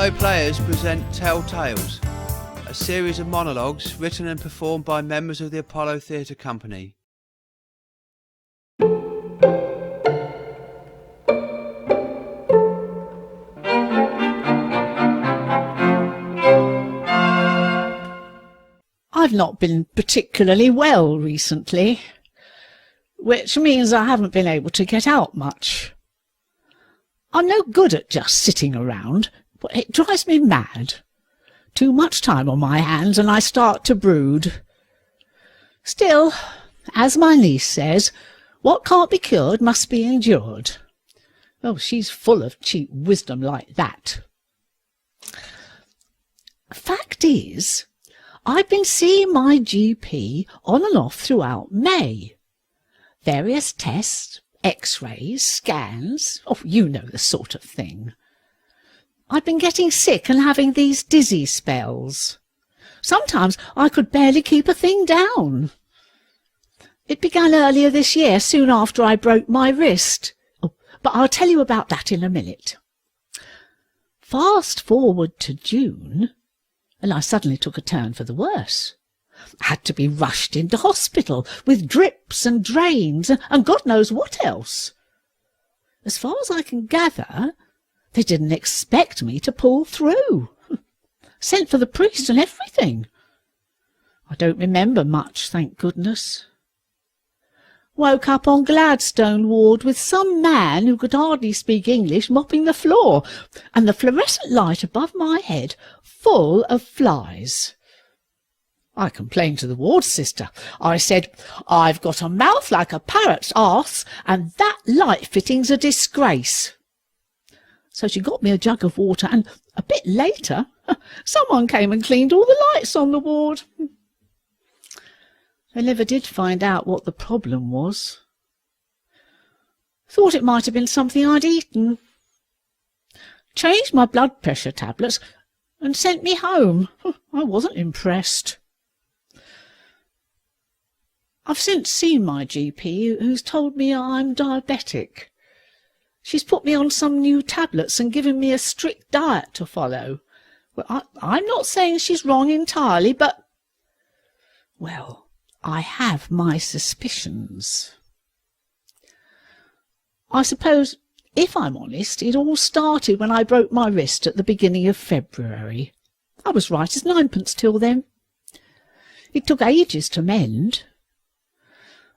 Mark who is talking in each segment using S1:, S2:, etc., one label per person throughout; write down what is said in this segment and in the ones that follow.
S1: Apollo Players present Tell Tales, a series of monologues written and performed by members of the Apollo Theatre Company.
S2: I've not been particularly well recently, which means I haven't been able to get out much. I'm no good at just sitting around, but it drives me mad. Too much time on my hands and I start to brood. Still, as my niece says, what can't be cured must be endured. Oh, she's full of cheap wisdom like that. Fact is, I've been seeing my GP on and off throughout May. Various tests, X-rays, scans, oh, you know the sort of thing. I've been getting sick and having these dizzy spells. Sometimes I could barely keep a thing down. It began earlier this year, soon after I broke my wrist. Oh, but I'll tell you about that in a minute. Fast forward to June, and I suddenly took a turn for the worse. I had to be rushed into hospital with drips and drains and God knows what else. As far as I can gather, they didn't expect me to pull through. Sent for the priest and everything. I don't remember much, thank goodness. Woke up on Gladstone ward with some man who could hardly speak English mopping the floor, and the fluorescent light above my head full of flies. I complained to the ward sister. I said, "I've got a mouth like a parrot's arse, and that light fitting's a disgrace." So she got me a jug of water, and a bit later, someone came and cleaned all the lights on the ward. They never did find out what the problem was. Thought it might have been something I'd eaten. Changed my blood pressure tablets and sent me home. I wasn't impressed. I've since seen my GP, who's told me I'm diabetic. She's put me on some new tablets and given me a strict diet to follow. Well, I'm not saying she's wrong entirely, but, well, I have my suspicions. I suppose, if I'm honest, it all started when I broke my wrist at the beginning of February. I was right as ninepence till then. It took ages to mend.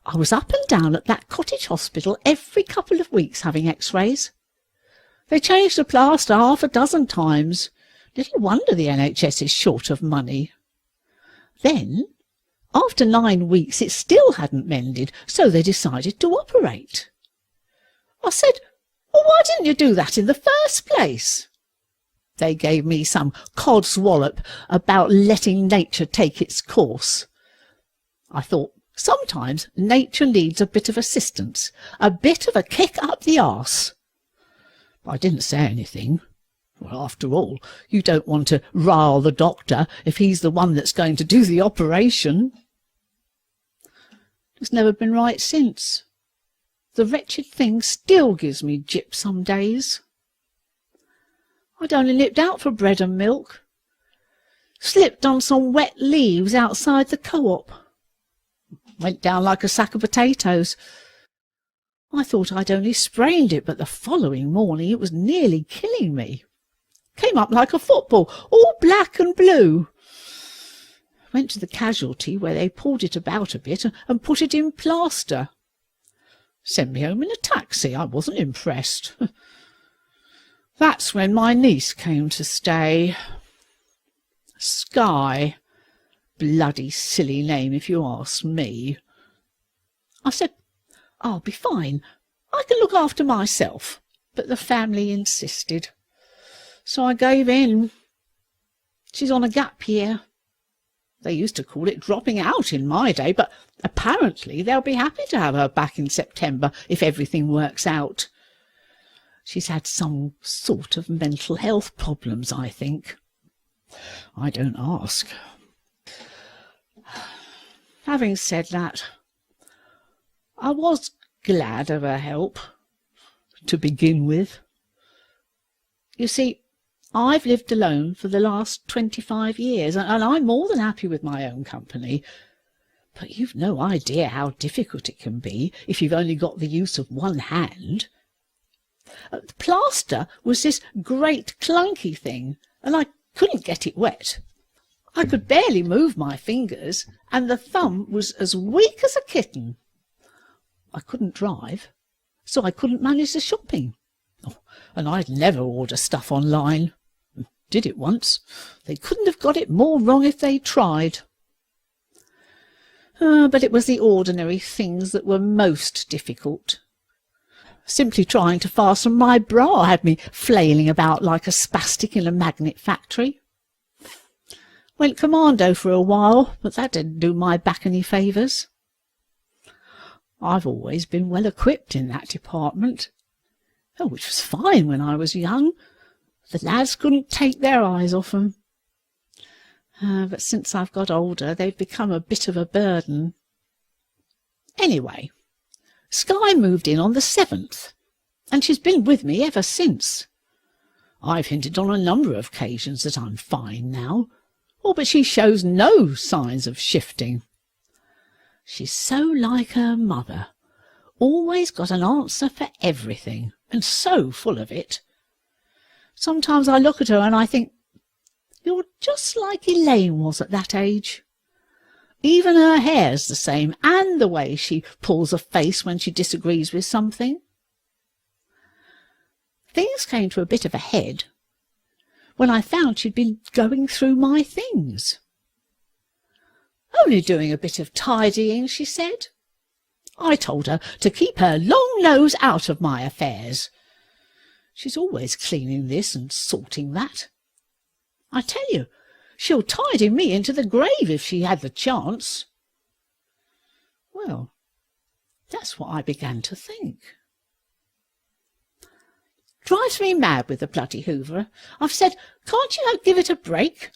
S2: I was up and down at that cottage hospital every couple of weeks having X-rays. They changed the plaster half a dozen times. Little wonder the NHS is short of money. Then, after 9 weeks, it still hadn't mended, so they decided to operate. I said, "Well, why didn't you do that in the first place?" They gave me some cod's wallop about letting nature take its course. I thought, sometimes nature needs a bit of assistance, a bit of a kick up the arse. I didn't say anything. Well, after all, you don't want to rile the doctor if he's the one that's going to do the operation. It's never been right since. The wretched thing still gives me jip some days. I'd only nipped out for bread and milk. Slipped on some wet leaves outside the co-op. Went down like a sack of potatoes. I thought I'd only sprained it, but the following morning it was nearly killing me. Came up like a football, all black and blue. Went to the casualty where they pulled it about a bit and put it in plaster. Sent me home in a taxi. I wasn't impressed. That's when my niece came to stay. Skye. Bloody silly name if you ask me. I said, "I'll be fine. I can look after myself." But the family insisted. So I gave in. She's on a gap year. They used to call it dropping out in my day, but apparently they'll be happy to have her back in September if everything works out. She's had some sort of mental health problems, I think. I don't ask. Having said that, I was glad of her help, to begin with. You see, I've lived alone for the last 25 years, and I'm more than happy with my own company. But you've no idea how difficult it can be if you've only got the use of one hand. The plaster was this great clunky thing, and I couldn't get it wet. I could barely move my fingers, and the thumb was as weak as a kitten. I couldn't drive, so I couldn't manage the shopping. And I'd never order stuff online. Did it once. They couldn't have got it more wrong if they tried. But it was the ordinary things that were most difficult. Simply trying to fasten my bra had me flailing about like a spastic in a magnet factory. Went commando for a while, but that didn't do my back any favours. I've always been well equipped in that department, which was fine when I was young. The lads couldn't take their eyes off 'em. But since I've got older, they've become a bit of a burden. Anyway, Skye moved in on the 7th, and she's been with me ever since. I've hinted on a number of occasions that I'm fine now, but she shows no signs of shifting. She's so like her mother, always got an answer for everything, and so full of it. Sometimes I look at her and I think, you're just like Elaine was at that age. Even her hair's the same, and the way she pulls a face when she disagrees with something. Things came to a bit of a head when I found she'd been going through my things. Only doing a bit of tidying, she said. I told her to keep her long nose out of my affairs. She's always cleaning this and sorting that. I tell you, she'll tidy me into the grave if she had the chance. Well, that's what I began to think. Drives me mad with the bloody Hoover. I've said, can't you give it a break?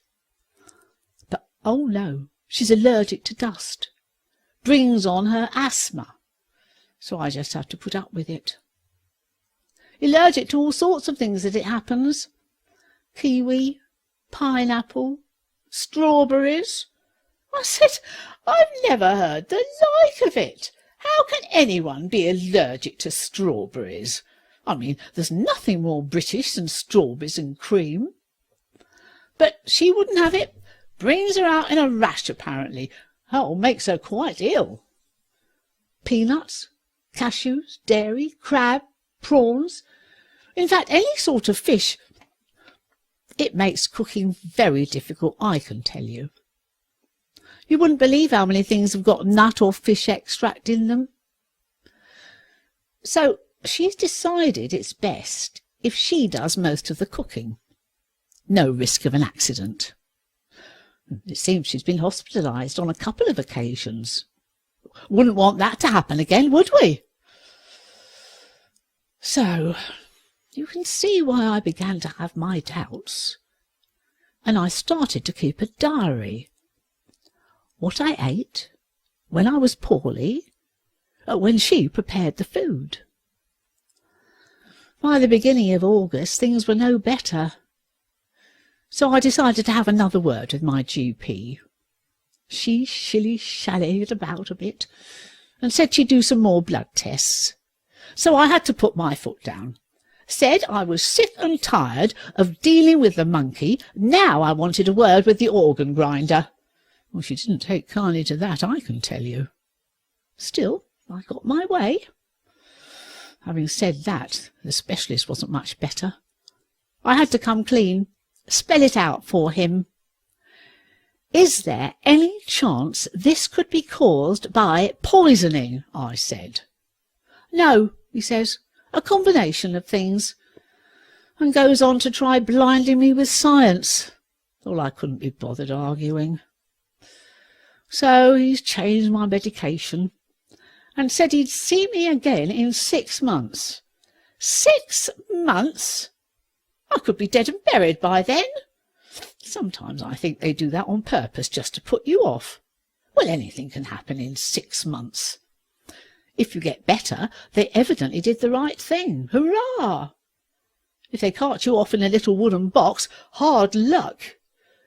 S2: But, oh no, she's allergic to dust. Brings on her asthma. So I just have to put up with it. Allergic to all sorts of things as it happens. Kiwi, pineapple, strawberries. I said, I've never heard the like of it. How can anyone be allergic to strawberries? I mean, there's nothing more British than strawberries and cream. But she wouldn't have it. Brings her out in a rash, apparently. Makes her quite ill. Peanuts, cashews, dairy, crab, prawns. In fact, any sort of fish. It makes cooking very difficult, I can tell you. You wouldn't believe how many things have got nut or fish extract in them. So she's decided it's best if she does most of the cooking. No risk of an accident. It seems she's been hospitalised on a couple of occasions. Wouldn't want that to happen again, would we? So you can see why I began to have my doubts, and I started to keep a diary. What I ate, when I was poorly, when she prepared the food. By the beginning of August, things were no better, so I decided to have another word with my GP. She shilly-shallied about a bit and said she'd do some more blood tests. So I had to put my foot down. Said I was sick and tired of dealing with the monkey. Now I wanted a word with the organ grinder. Well, she didn't take kindly to that, I can tell you. Still, I got my way. Having said that, the specialist wasn't much better. I had to come clean, spell it out for him. Is there any chance this could be caused by poisoning? I said. No, he says, a combination of things, and goes on to try blinding me with science. Well, I couldn't be bothered arguing. So he's changed my medication and said he'd see me again in 6 months. 6 months? I could be dead and buried by then. Sometimes I think they do that on purpose just to put you off. Well, anything can happen in 6 months. If you get better, they evidently did the right thing. Hurrah! If they cart you off in a little wooden box, hard luck.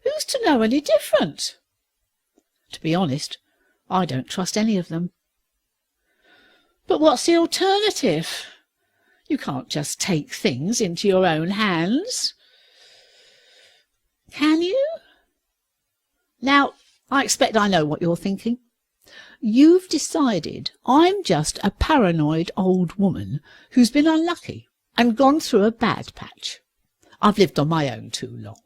S2: Who's to know any different? To be honest, I don't trust any of them. But what's the alternative? You can't just take things into your own hands. Can you? Now, I expect I know what you're thinking. You've decided I'm just a paranoid old woman who's been unlucky and gone through a bad patch. I've lived on my own too long.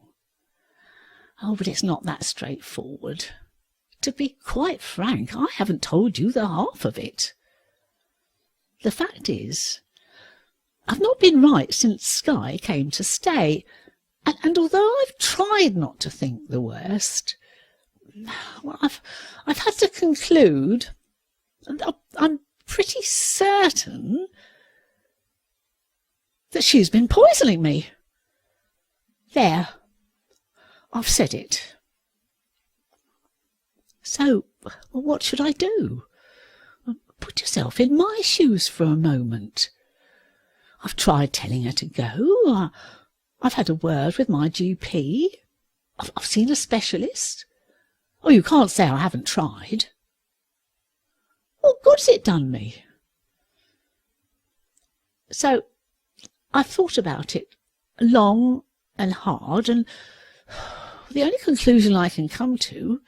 S2: Oh, but it's not that straightforward. To be quite frank, I haven't told you the half of it. The fact is, I've not been right since Skye came to stay, and although I've tried not to think the worst, well, I've had to conclude, and I'm pretty certain that she's been poisoning me. There, I've said it. So, what should I do? Put yourself in my shoes for a moment. I've tried telling her to go. I've had a word with my GP. I've seen a specialist. Oh, you can't say I haven't tried. What good's it done me? So, I've thought about it long and hard, and the only conclusion I can come to,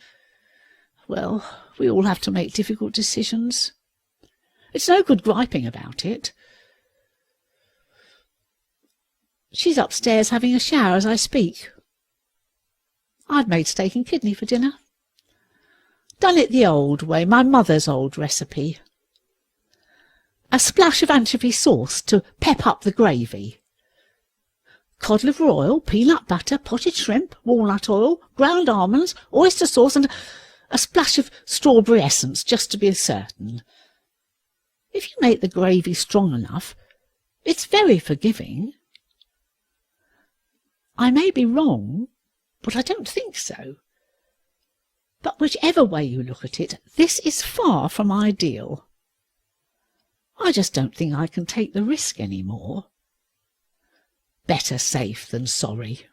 S2: well, we all have to make difficult decisions. It's no good griping about it. She's upstairs having a shower as I speak. I've made steak and kidney for dinner. Done it the old way, my mother's old recipe. A splash of anchovy sauce to pep up the gravy. Cod liver oil, peanut butter, potted shrimp, walnut oil, ground almonds, oyster sauce, and a splash of strawberry essence, just to be certain. If you make the gravy strong enough, it's very forgiving. I may be wrong, but I don't think so. But whichever way you look at it, this is far from ideal. I just don't think I can take the risk any more. Better safe than sorry.